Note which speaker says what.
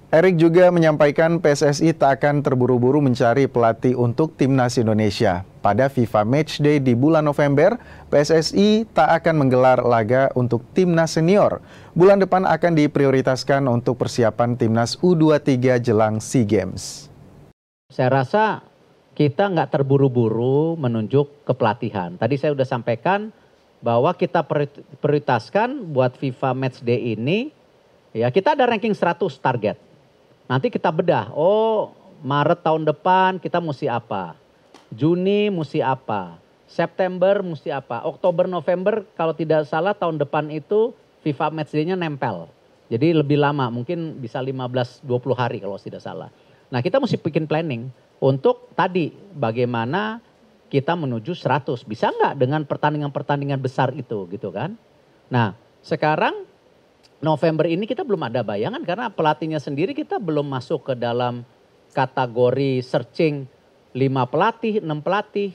Speaker 1: Erik juga menyampaikan PSSI tak akan terburu-buru mencari pelatih untuk timnas Indonesia. Pada FIFA Matchday di bulan November, PSSI tak akan menggelar laga untuk timnas senior. Bulan depan akan diprioritaskan untuk persiapan timnas U23 jelang SEA Games.
Speaker 2: Saya rasa kita nggak terburu-buru menunjuk kepelatihan. Tadi saya sudah sampaikan bahwa kita prioritaskan buat FIFA Matchday ini, ya kita ada ranking 100 target. Nanti kita bedah, oh Maret tahun depan kita mesti apa, Juni mesti apa, September mesti apa, Oktober, November kalau tidak salah tahun depan itu FIFA Matchday-nya nempel. Jadi lebih lama, mungkin bisa 15-20 hari kalau tidak salah. Nah kita mesti bikin planning untuk tadi bagaimana kita menuju 100. Bisa nggak dengan pertandingan-pertandingan besar itu gitu kan. Nah sekarang November ini kita belum ada bayangan karena pelatihnya sendiri kita belum masuk ke dalam kategori searching 5 pelatih, 6 pelatih.